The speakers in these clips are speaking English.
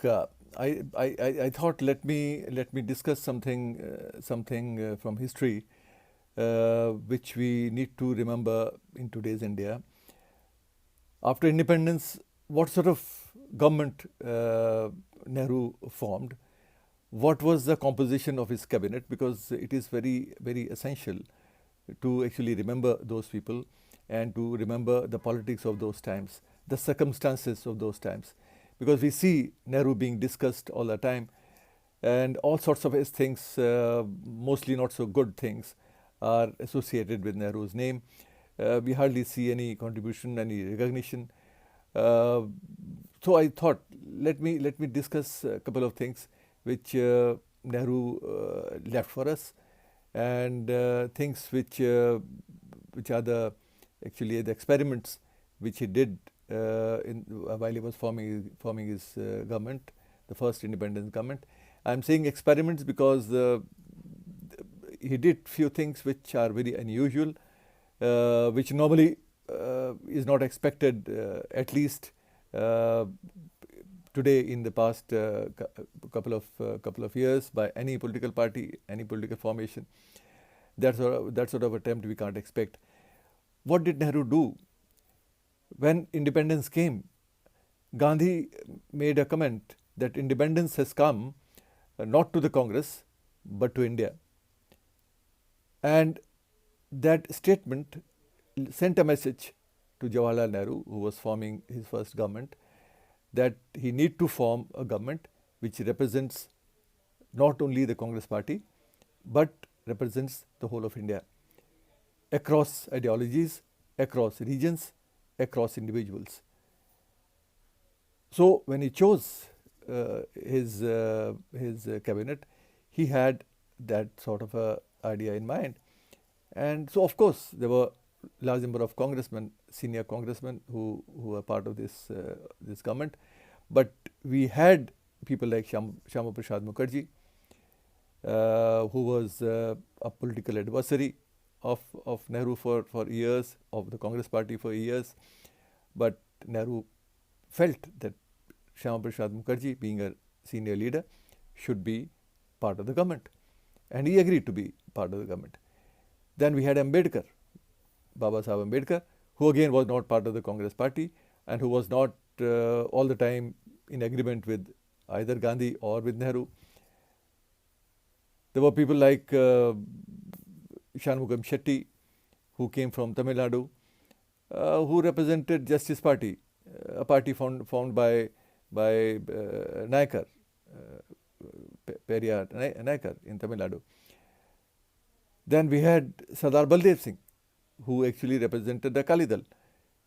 back. I thought let me discuss something from history, which we need to remember in today's India. After independence, what sort of government Nehru formed? What was the composition of his cabinet? Because it is very essential to actually remember those people and to remember the politics of those times, the circumstances of those times. Because we see Nehru being discussed all the time, and all sorts of his things, mostly not so good things, are associated with Nehru's name. We hardly see any contribution, any recognition. So I thought, let me discuss a couple of things which Nehru left for us, and things which are actually the experiments which he did while he was forming his government, the first independence government. I'm saying experiments because he did few things which are very unusual, which normally is not expected, at least today in the past couple of years, by any political party, any political formation. That sort of attempt we can't expect. What did Nehru do? When independence came, Gandhi made a comment that independence has come not to the Congress but to India. And that statement sent a message to Jawaharlal Nehru, who was forming his first government, that he need to form a government which represents not only the Congress party but represents the whole of India, across ideologies, across regions, across individuals. So when he chose his cabinet, he had that sort of a idea in mind. And so, of course, there were large number of congressmen, senior congressmen, who were part of this government. But we had people like Shyama Prasad Mukherjee, who was a political adversary of Nehru for years, of the Congress party for years. But Nehru felt that Shyama Prasad Mukherjee, being a senior leader, should be part of the government. And he agreed to be part of the government. Then we had Ambedkar, Baba Saheb Ambedkar, who again was not part of the Congress party and who was not all the time in agreement with either Gandhi or with Nehru. There were people like Shanmugam Shetty, who came from Tamil Nadu, who represented Justice Party, a party formed by Nayakar, Periyar Nayakar in Tamil Nadu. Then we had Sardar Baldev Singh, who actually represented the Akali Dal.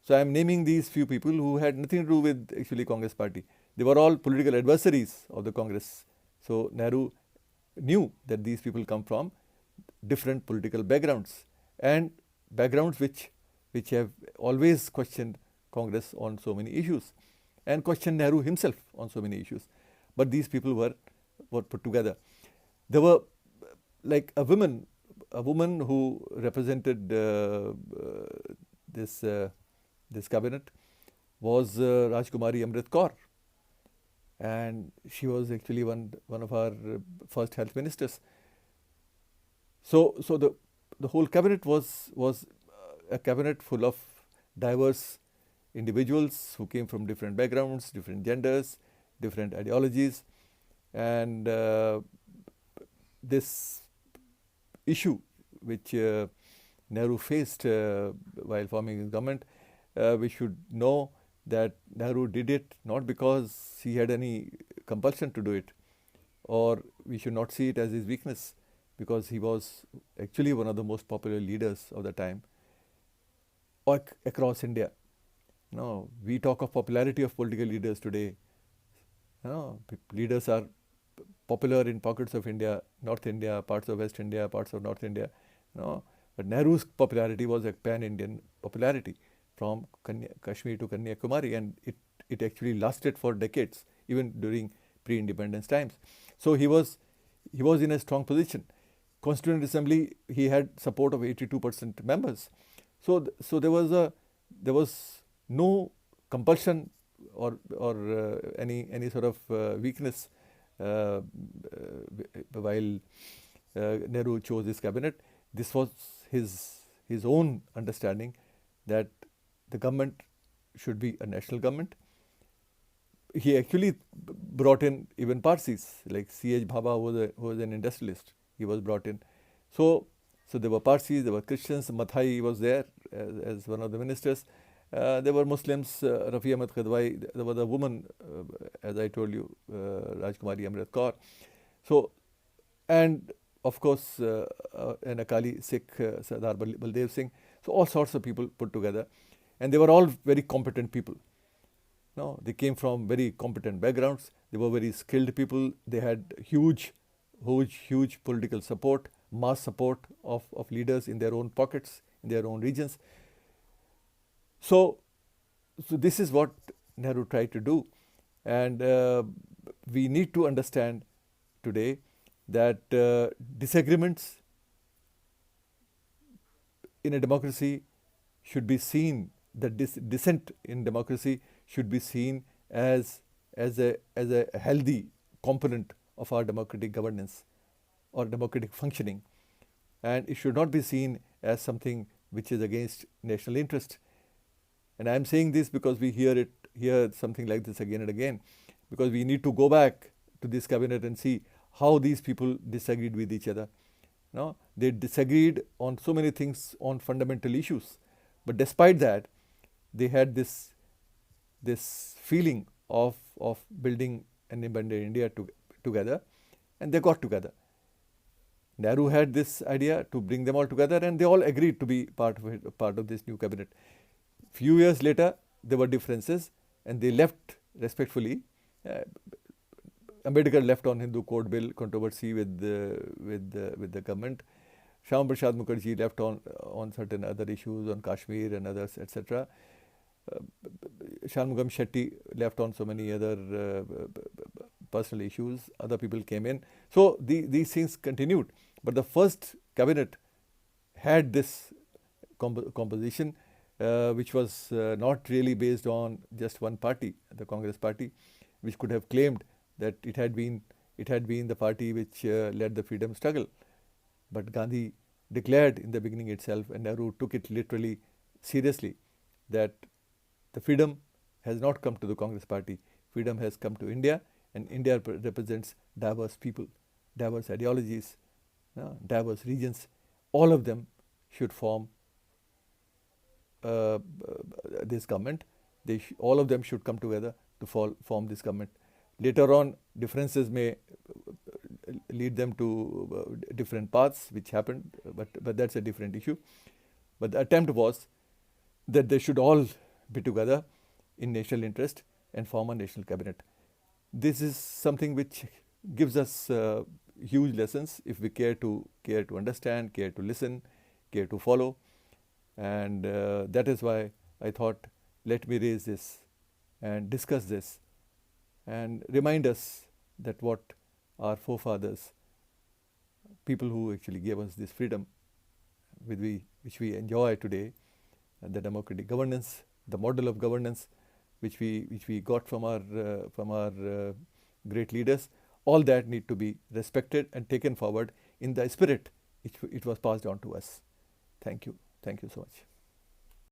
So I am naming these few people who had nothing to do with actually Congress party. They were all political adversaries of the Congress. So Nehru knew that these people come from different political backgrounds, and backgrounds which have always questioned Congress on so many issues, and questioned Nehru himself on so many issues. But these people were put together. There were like a woman who represented this cabinet was Rajkumari Amrit Kaur, and she was actually one of our first health ministers. So the whole cabinet was a cabinet full of diverse individuals who came from different backgrounds, different genders, different ideologies, and this issue which Nehru faced while forming his government, we should know that Nehru did it not because he had any compulsion to do it, or we should not see it as his weakness, because he was actually one of the most popular leaders of the time across India. No, we talk of popularity of political leaders today. No, leaders are popular in pockets of India, North India, parts of West India, parts of North India. No, but Nehru's popularity was a pan-Indian popularity from Kashmir to Kanyakumari, and it actually lasted for decades, even during pre-independence times. So he was in a strong position. Constituent Assembly, he had support of 82% members. So there was no compulsion any sort of weakness while Nehru chose his cabinet. This was his own understanding that the government should be a national government. He actually brought in even Parsis, like C.H. Bhabha was an industrialist. He was brought in. So there were Parsis, there were Christians. Mathai was there as one of the ministers. There were Muslims, Rafi Ahmed Khadwai. There was a woman, as I told you, Rajkumari Amrit Kaur. So, and of course, an Akali Sikh, Sardar Baldev Singh. So all sorts of people put together. And they were all very competent people. No, they came from very competent backgrounds. They were very skilled people. They had huge political support, mass support of leaders in their own pockets, in their own regions. So this is what Nehru tried to do. And we need to understand today that disagreements in a democracy should be seen, that dissent in democracy should be seen as a healthy component of our democratic governance or democratic functioning. And it should not be seen as something which is against national interest. And I am saying this because we hear something like this again and again, because we need to go back to this cabinet and see how these people disagreed with each other. No, they disagreed on so many things, on fundamental issues, but despite that, they had this feeling of building an independent India together, and they got together. Nehru had this idea to bring them all together, and they all agreed to be part of this new cabinet. Few years later, there were differences, and they left respectfully. Ambedkar left on Hindu Code Bill controversy with the government. Shyama Prasad Mukherjee left on certain other issues, on Kashmir and others, etc. Shanmugam Shetty left on so many other personal issues. Other people came in. So these things continued. But the first cabinet had this composition, which was not really based on just one party, the Congress party, which could have claimed that it had been the party which led the freedom struggle. But Gandhi declared in the beginning itself, and Nehru took it literally seriously, that the freedom has not come to the Congress party. Freedom has come to India, and India represents diverse people, diverse ideologies, diverse regions. All of them should form this government. All of them should come together to form this government. Later on, differences may lead them to different paths, which happened, but that's a different issue. But the attempt was that they should all be together in national interest and form a national cabinet. This is something which gives us huge lessons if we care to understand, care to listen, care to follow. And that is why I thought, let me raise this and discuss this and remind us that what our forefathers, people who actually gave us this freedom, which we enjoy today, and the democratic governance, the model of governance which we got from our great leaders, all that need to be respected and taken forward in the spirit it was passed on to us. Thank you so much.